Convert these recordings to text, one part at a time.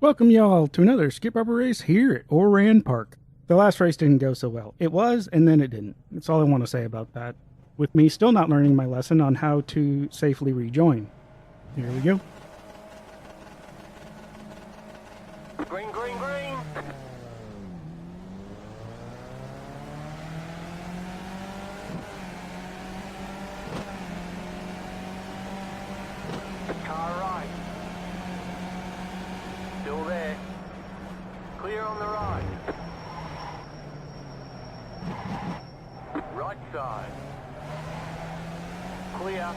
Welcome y'all to another skip rubber race here at Oran Park. The last race didn't go so well. It was, and then it didn't. That's all I want to say about that. With me still not learning my lesson on how to safely rejoin. Here we go. Green, green, green. Car right. Still there. Clear on the right. Right side. Clear.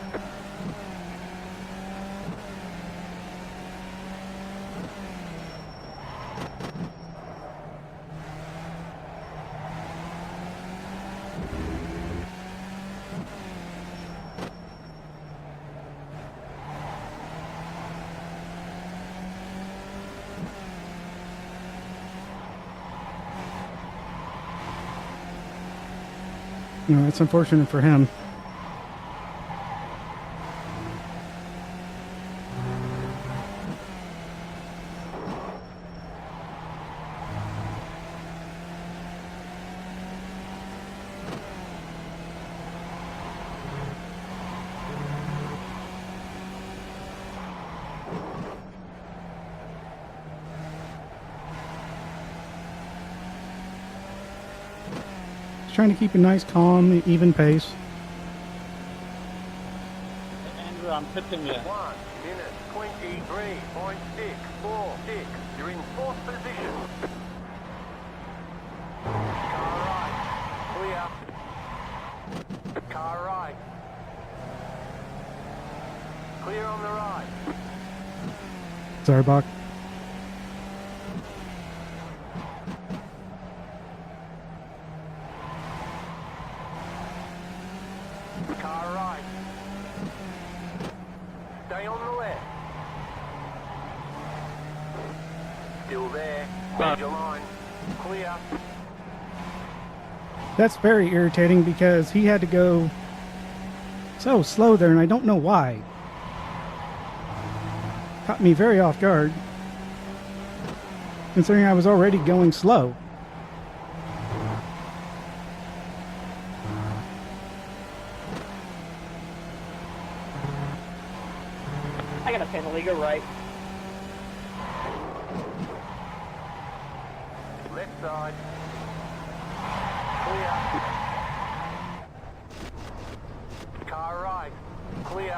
No, that's unfortunate for him. Trying to keep a nice, calm, even pace. Andrew, I'm pitting you. 1 minute 23.646. You're in fourth position. Car right. Clear. Car right. Clear on the right. Sorry, Bach. Car right. Stay on the left. Still there. Hold your line. Clear. That's very irritating because he had to go so slow there, and I don't know why. Caught me very off guard, considering I was already going slow. I got a penalty, go right. Left side. Clear. Car right. Clear.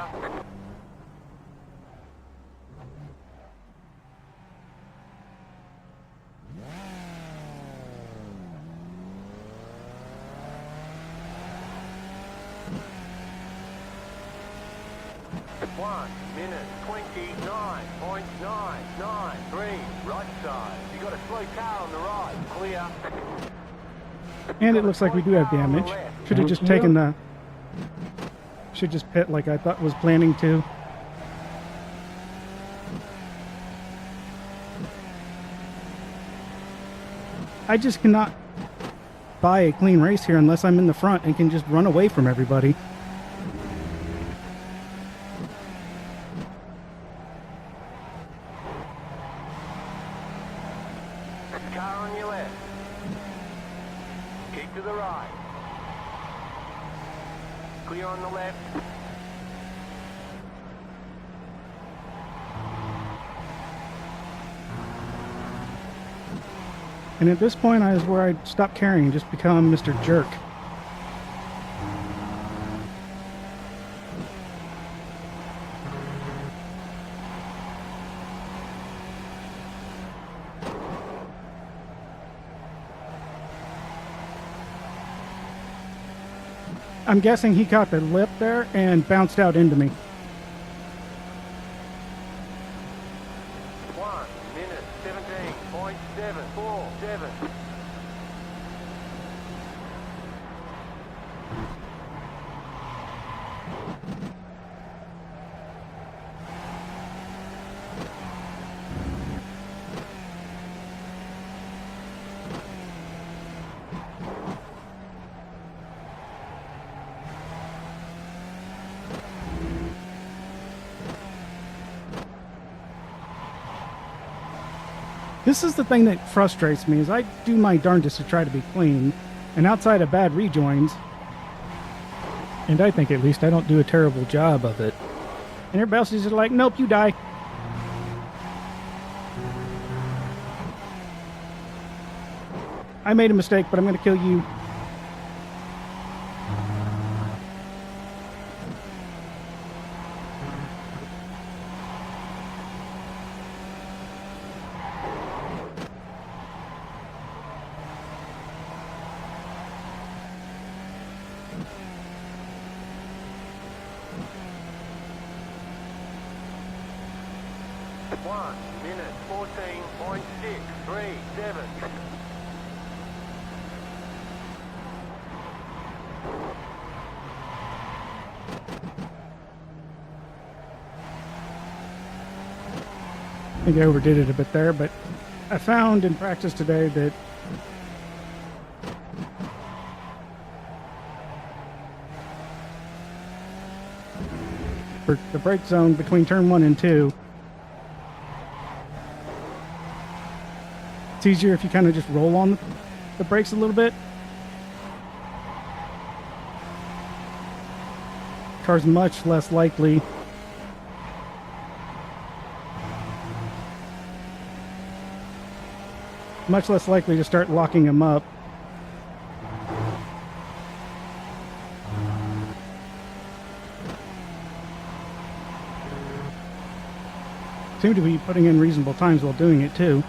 One minute 29.993. Right side. You got a slow car on the right. Clear. And it looks like we do have damage. Should have just taken the... Should just pit like I thought was planning to. I just cannot buy a clean race here unless I'm in the front and can just run away from everybody. Car on your left. Keep to the right. Clear on the left. And at this point, I was where I'd stop caring and just become Mr. Jerk. I'm guessing he caught the lip there and bounced out into me. 1 minute 17.747. This is the thing that frustrates me, is I do my darndest to try to be clean, and outside of bad rejoins, and I think at least I don't do a terrible job of it. And everybody else is just like, nope, you die. I made a mistake, but I'm going to kill you. One minute 14.637. I think I overdid it a bit there, but I found in practice today that for the brake zone between turn 1 and 2, it's easier if you kind of just roll on the brakes a little bit. Car's much less likely to start locking them up. Seem to be putting in reasonable times while doing it too.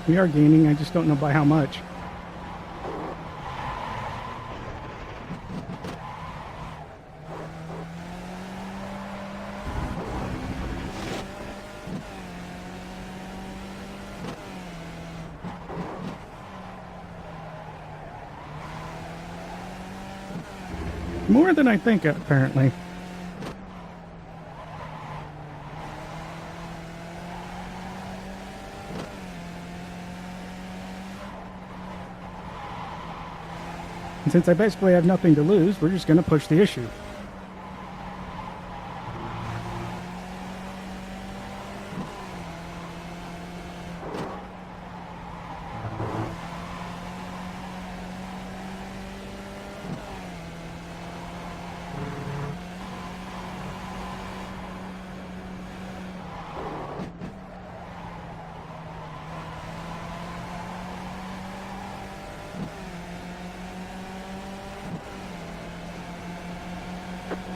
We are gaining, I just don't know by how much. More than I think, apparently. And since I basically have nothing to lose, we're just going to push the issue.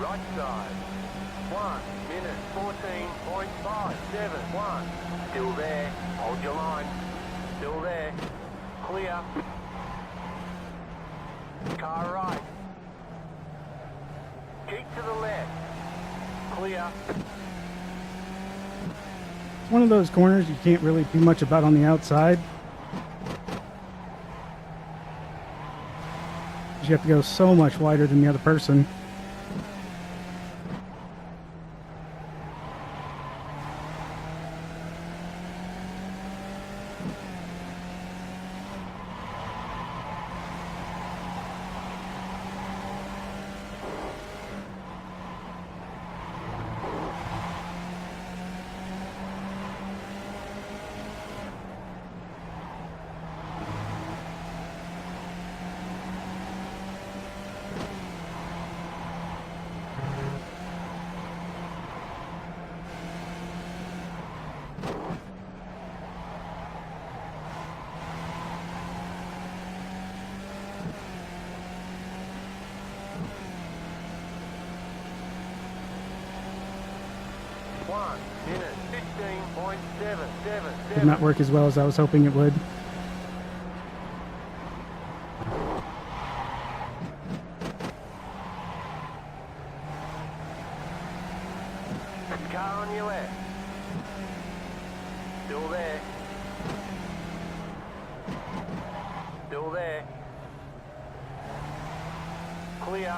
Right side. 1 minute 14.571. Still there. Hold your line. Still there. Clear. Car right. Keep to the left. Clear. It's one of those corners you can't really do much about on the outside. You have to go so much wider than the other person. Did not work as well as I was hoping it would. Car on your left. Still there. Still there. Clear.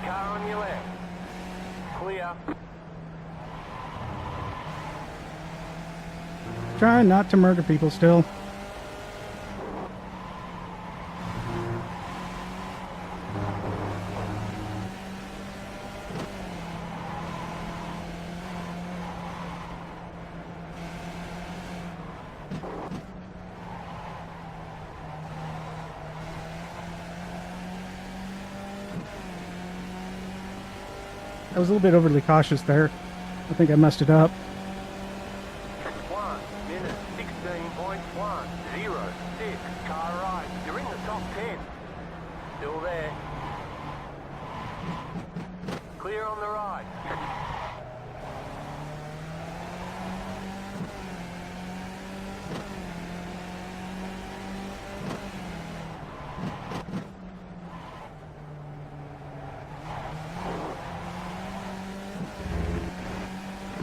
Car on your left. Clear. Trying not to murder people still. I was a little bit overly cautious there. I think I messed it up. 1 minute 16.106. Car right. You're in the top 10. Still there. Clear on the right.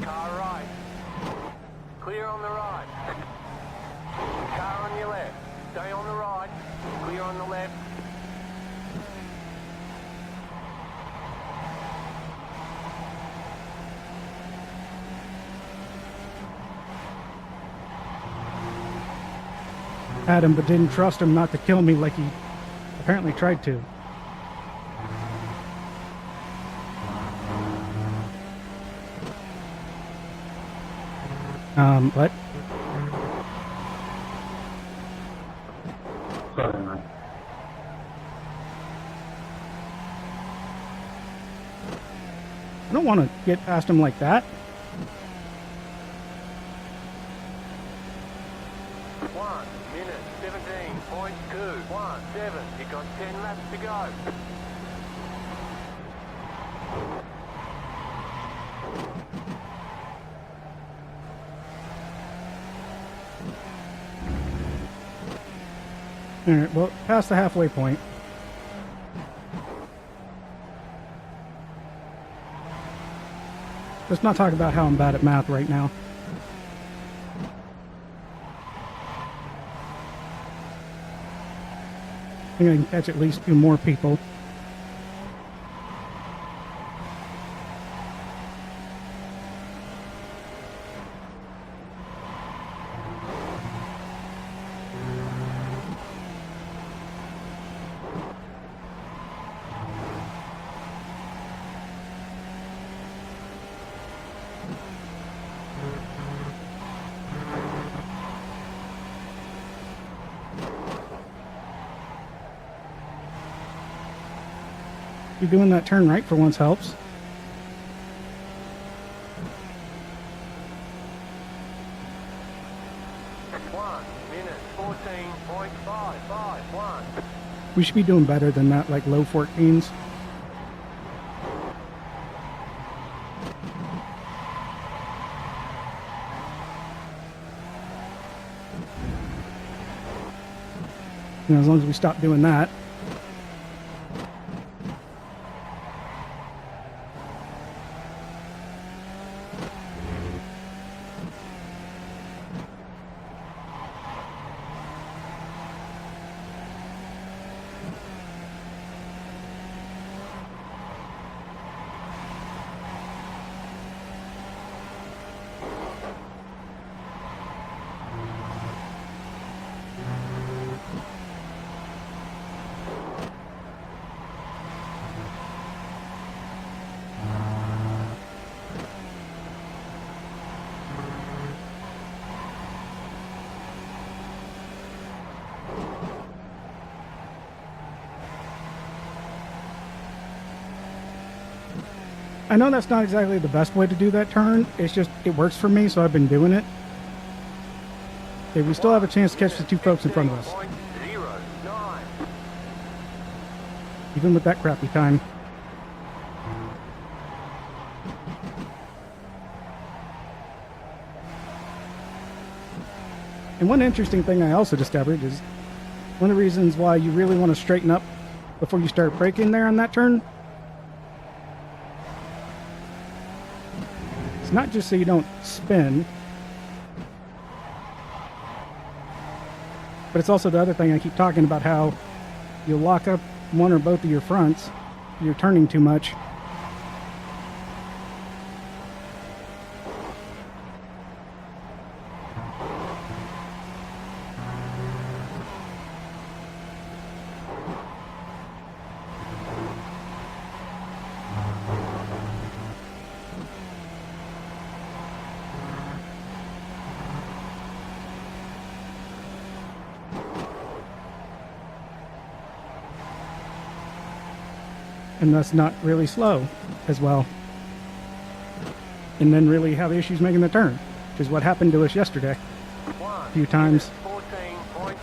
Car right. Clear on the right. Car on your left. Stay on the right. Clear on the left. Had him, but didn't trust him not to kill me like he apparently tried to. What? Sorry, man. I don't want to get past him like that. 1 minute 17.217. You got 10 laps to go. Alright, well, past the halfway point. Let's not talk about how I'm bad at math right now. I think I can catch at least 2 more people. You doing that turn right for once helps. One minute 14.551. We should be doing better than that, like low 14s. You know, as long as we stop doing that. I know that's not exactly the best way to do that turn. It's just, it works for me, so I've been doing it. Okay, we still have a chance to catch the 2 folks in front of us. 15.09. Even with that crappy time. And one interesting thing I also discovered is one of the reasons why you really want to straighten up before you start braking there on that turn. It's not just so you don't spin. But it's also the other thing I keep talking about, how you'll lock up one or both of your fronts. You're turning too much. And thus not really slow as well. And then really have issues making the turn, which is what happened to us yesterday a few times. 14.4.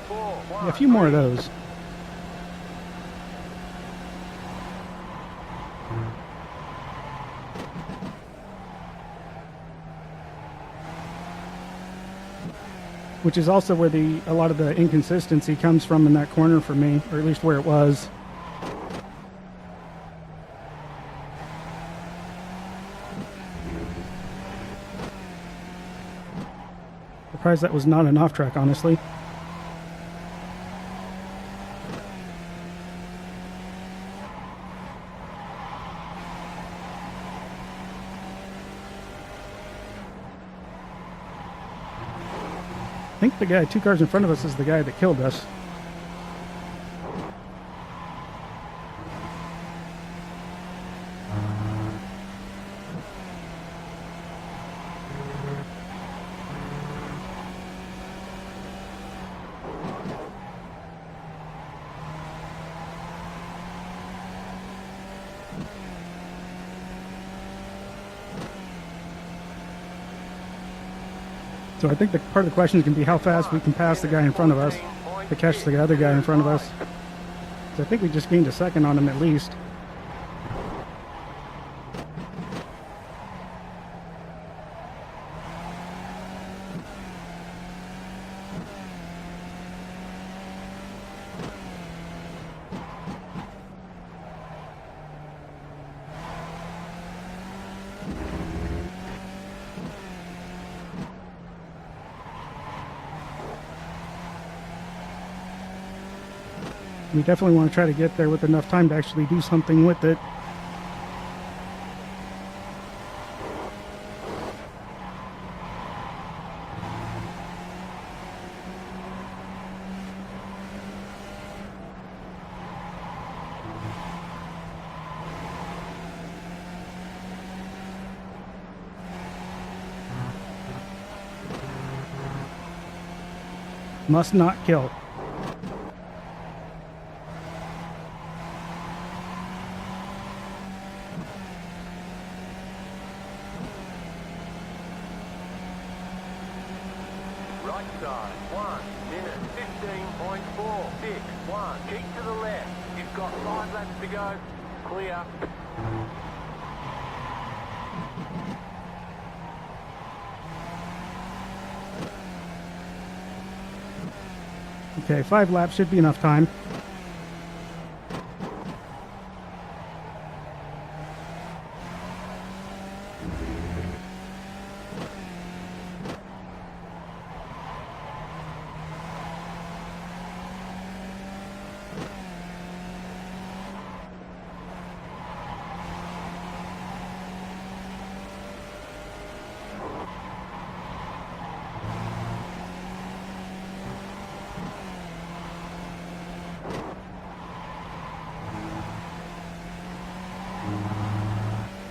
Yeah, a few more of those. Which is also where a lot of the inconsistency comes from in that corner for me, or at least where it was. Surprised that was not an off track, honestly. I think the guy 2 cars in front of us is the guy that killed us. So I think the part of the question can be how fast we can pass the guy in front of us to catch the other guy in front of us. So I think we just gained a second on him at least. We definitely want to try to get there with enough time to actually do something with it. Must not kill. Right side, 1 minute 15.461. Keep to the left. You've got 5 laps to go. Clear. Okay, 5 laps should be enough time.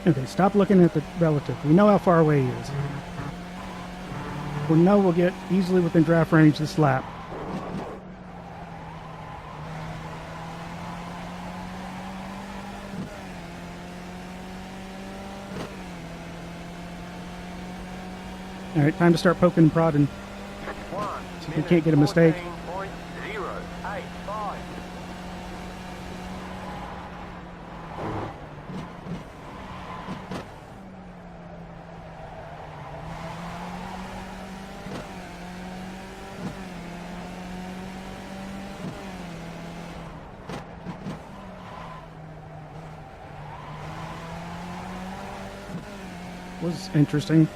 Okay, stop looking at the relative. We know how far away he is. We know we'll get easily within draft range this lap. Alright, time to start poking and prodding. See if we can't get a mistake. 14.085. Was interesting.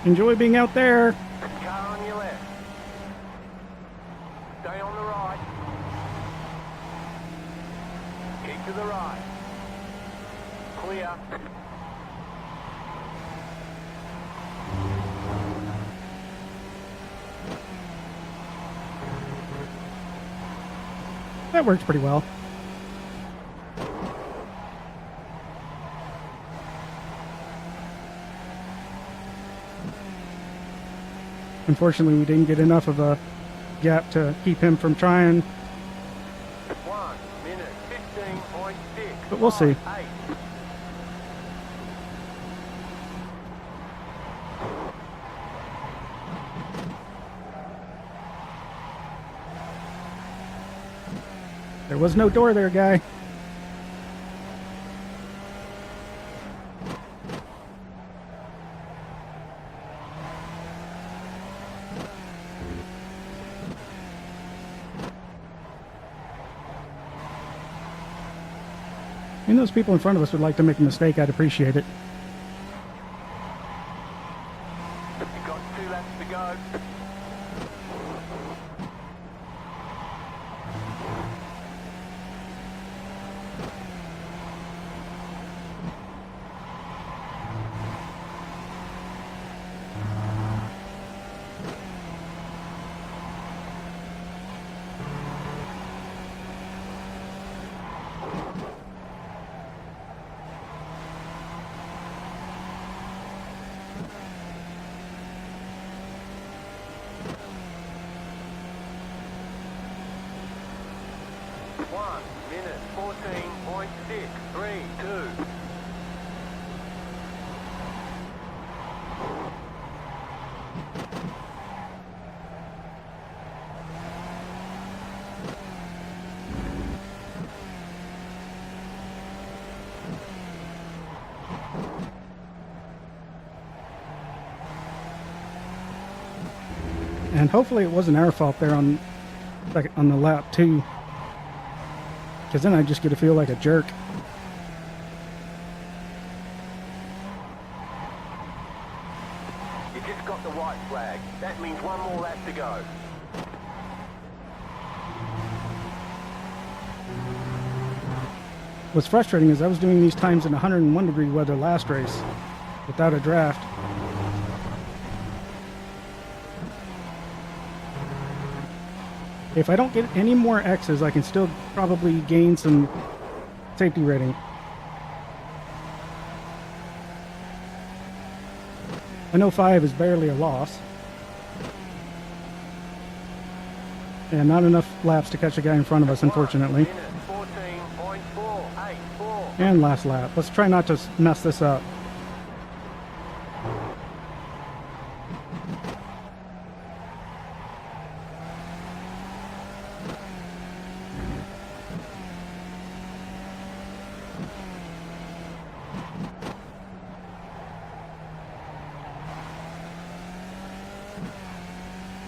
Enjoy being out there. Car on your left. Stay on the right. Keep to the right. Clear. That works pretty well. Unfortunately, we didn't get enough of a gap to keep him from trying, 1 minute 15.6. but we'll see. 8. There was no door there, guy. And those people in front of us would like to make a mistake, I'd appreciate it. You've got 2 laps to go. One minute 14.6. 3, 2. And hopefully it wasn't our fault there on the lap 2. Because then I just get to feel like a jerk. You just got the white flag. That means 1 more lap to go. What's frustrating is I was doing these times in 101 degree weather last race without a draft. If I don't get any more X's, I can still probably gain some safety rating. I know 5 is barely a loss. And not enough laps to catch a guy in front of us, unfortunately. 1 minute 14.484. And last lap. Let's try not to mess this up.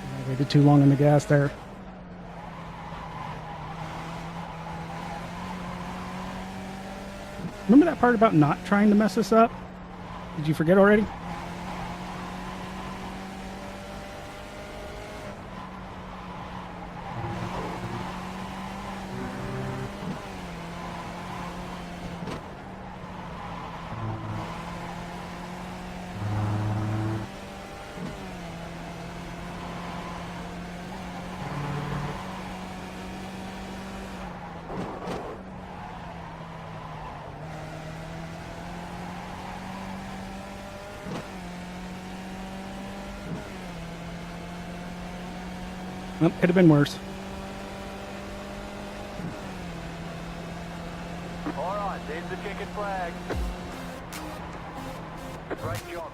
I waited too long on the gas there. Remember that part about not trying to mess this up? Did you forget already? Well, could have been worse. All right, there's the checkered flag. Great job.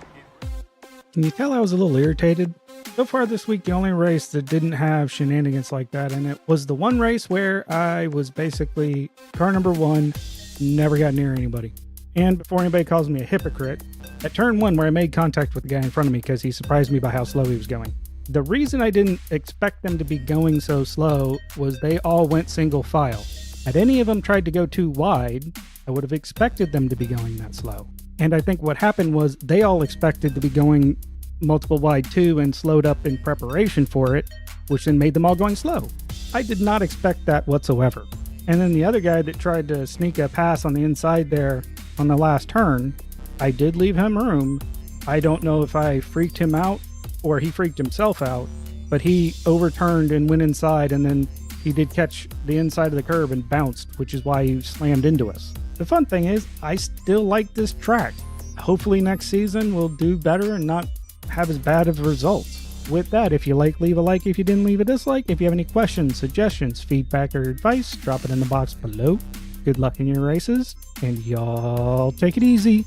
Can you tell I was a little irritated? So far this week, the only race that didn't have shenanigans like that, and it was the one race where I was basically car number 1, never got near anybody. And before anybody calls me a hypocrite, at turn 1 where I made contact with the guy in front of me because he surprised me by how slow he was going. The reason I didn't expect them to be going so slow was they all went single file. Had any of them tried to go too wide, I would have expected them to be going that slow. And I think what happened was they all expected to be going multiple wide too and slowed up in preparation for it, which then made them all going slow. I did not expect that whatsoever. And then the other guy that tried to sneak a pass on the inside there on the last turn, I did leave him room. I don't know if I freaked him out or he freaked himself out, but he overturned and went inside, and then he did catch the inside of the curb and bounced, which is why he slammed into us. The fun thing is, I still like this track. Hopefully next season we'll do better and not have as bad of results. With that, if you like, leave a like. If you didn't, leave a dislike. If you have any questions, suggestions, feedback, or advice, drop it in the box below. Good luck in your races, and y'all take it easy.